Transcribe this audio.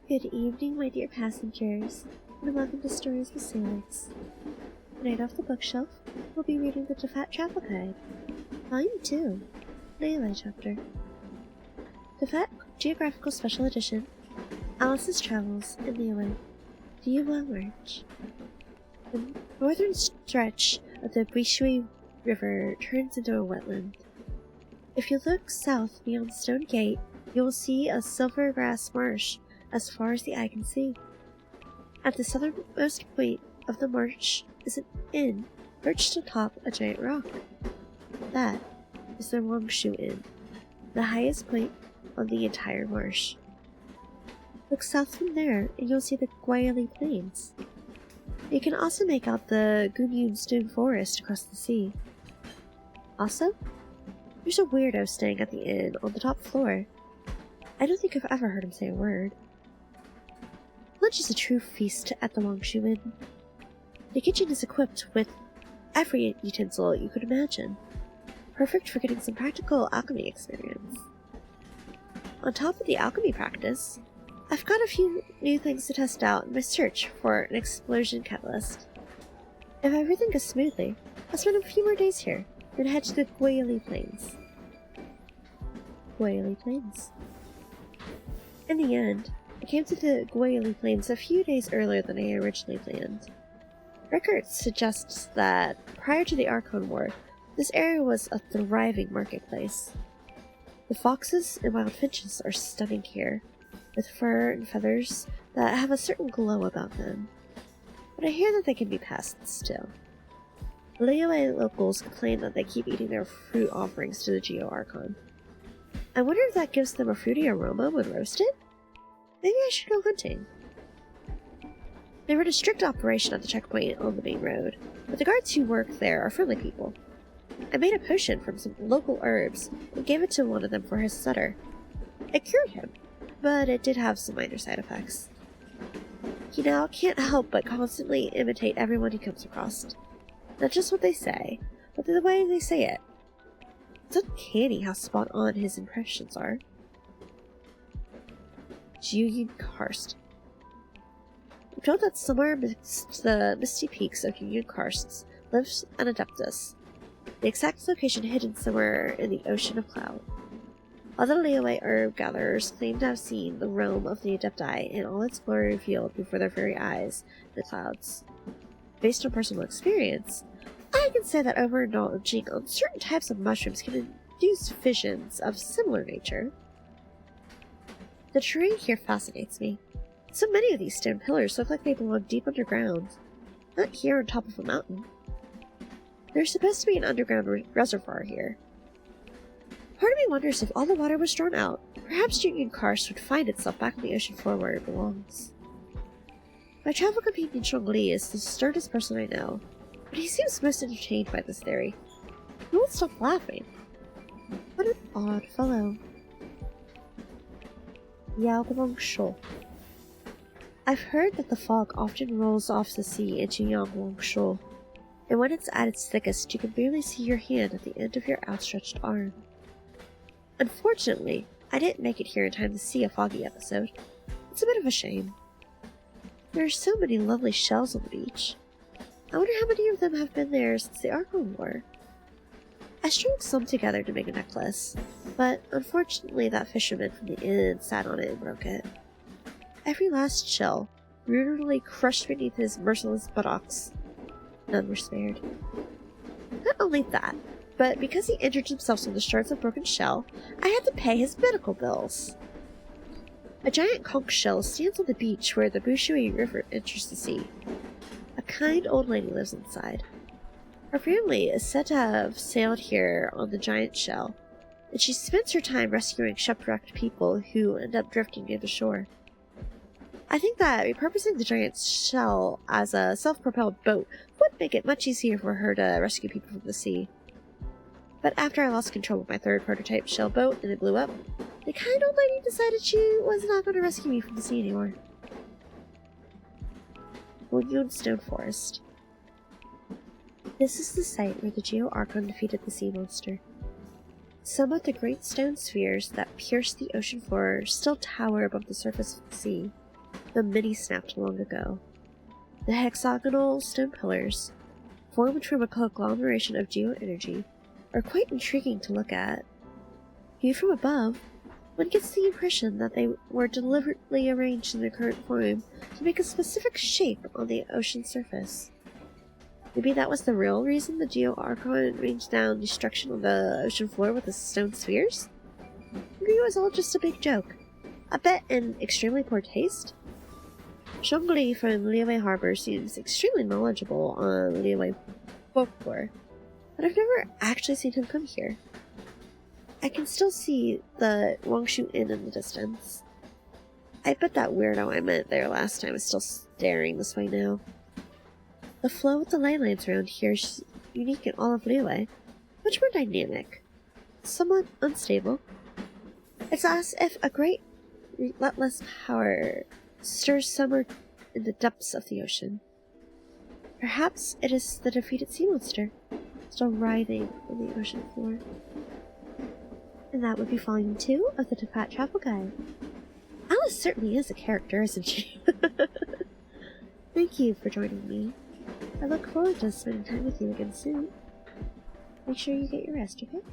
Good evening, my dear passengers, and welcome to Stories with Sailors. Tonight off the bookshelf, we'll be reading the Teyvat Travel Guide, Volume 2, Liyue Chapter. Teyvat Geographical Special Edition, Alice's Travels in Liyue, Liyue March. The northern stretch of the Liyue River turns into a wetland. If you look south beyond the stone gate, you will see a silver grass marsh as far as the eye can see. At the southernmost point of the marsh is an inn perched atop a giant rock. That is the Wangshu Inn, the highest point on the entire marsh. Look south from there and you'll see the Gwaili Plains. You can also make out the Gunyun Stone Forest across the sea. Also, there's a weirdo staying at the inn on the top floor. I don't think I've ever heard him say a word. Lunch is a true feast at the Wangshu Inn. The kitchen is equipped with every utensil you could imagine, perfect for getting some practical alchemy experience. On top of the alchemy practice, I've got a few new things to test out in my search for an explosion catalyst. If everything goes smoothly, I'll spend a few more days here, then head to the Gwaili Plains. Gwaili Plains. In the end, I came to the Gwaili Plains a few days earlier than I originally planned. Records suggest that prior to the Archon War, this area was a thriving marketplace. The foxes and wild finches are stunning here, with fur and feathers that have a certain glow about them. But I hear that they can be pests too. Liyue locals complain that they keep eating their fruit offerings to the Geo Archon. I wonder if that gives them a fruity aroma when roasted? Maybe I should go hunting. They run a strict operation at the checkpoint on the main road, but the guards who work there are friendly people. I made a potion from some local herbs and gave it to one of them for his stutter. It cured him, but it did have some minor side effects. He now can't help but constantly imitate everyone he comes across. Not just what they say, but the way they say it. It's uncanny how spot on his impressions are. Juyin Karst. I'm told that somewhere amidst the misty peaks of Union Karsts lives an Adeptus, the exact location hidden somewhere in the ocean of cloud. Other Liyue herb gatherers claim to have seen the realm of the Adepti in all its glory revealed before their very eyes in the clouds. Based on personal experience, I can say that overindulging on certain types of mushrooms can induce visions of similar nature. The terrain here fascinates me. So many of these stone pillars look like they belong deep underground, not here on top of a mountain. There's supposed to be an underground reservoir here. Part of me wonders if all the water was drawn out, perhaps Union Karst would find itself back on the ocean floor where it belongs. My travel companion Zhongli is the sternest person I know, but he seems most entertained by this theory. He won't stop laughing. What an odd fellow. Yaoguangshu. I've heard that the fog often rolls off the sea into Yaoguangshu, and when it's at its thickest, you can barely see your hand at the end of your outstretched arm. Unfortunately, I didn't make it here in time to see a foggy episode. It's a bit of a shame. There are so many lovely shells on the beach. I wonder how many of them have been there since the Archon War. I strung some together to make a necklace, but unfortunately that fisherman from the inn sat on it and broke it. Every last shell, brutally crushed beneath his merciless buttocks. None were spared. Not only that, but because he injured himself on the shards of broken shell, I had to pay his medical bills. A giant conch shell stands on the beach where the Liyue River enters the sea. A kind old lady lives inside. Her family is said to have sailed here on the giant shell, and she spends her time rescuing shipwrecked people who end up drifting near the shore. I think that repurposing the giant shell as a self-propelled boat would make it much easier for her to rescue people from the sea. But after I lost control of my third prototype shell boat and it blew up, the kind old lady decided she was not going to rescue me from the sea anymore. Gunyun Stone Forest. This is the site where the Geo Archon defeated the sea monster. Some of the great stone spheres that pierce the ocean floor still tower above the surface of the sea, the mini-snapped long ago. The hexagonal stone pillars, formed from a conglomeration of geoenergy, are quite intriguing to look at. Viewed from above, one gets the impression that they were deliberately arranged in their current form to make a specific shape on the ocean surface. Maybe that was the real reason the Geo Archon rained down destruction on the ocean floor with the stone spheres? Maybe it was all just a big joke. A bit in extremely poor taste? Zhongli from Liyue Harbor seems extremely knowledgeable on Liyue folklore, but I've never actually seen him come here. I can still see the Wangshu Inn in the distance. I bet that weirdo I met there last time is still staring this way now. The flow of the ley lines around here is unique in all of Liyue, much more dynamic, somewhat unstable. It's as if a great, relentless power stirs somewhere in the depths of the ocean. Perhaps it is the defeated sea monster, still writhing on the ocean floor. And that would be Volume 2 of the Teyvat Travel Guide. Alice certainly is a character, isn't she? Thank you for joining me. I look forward to spending time with you again soon. Make sure you get your rest, okay?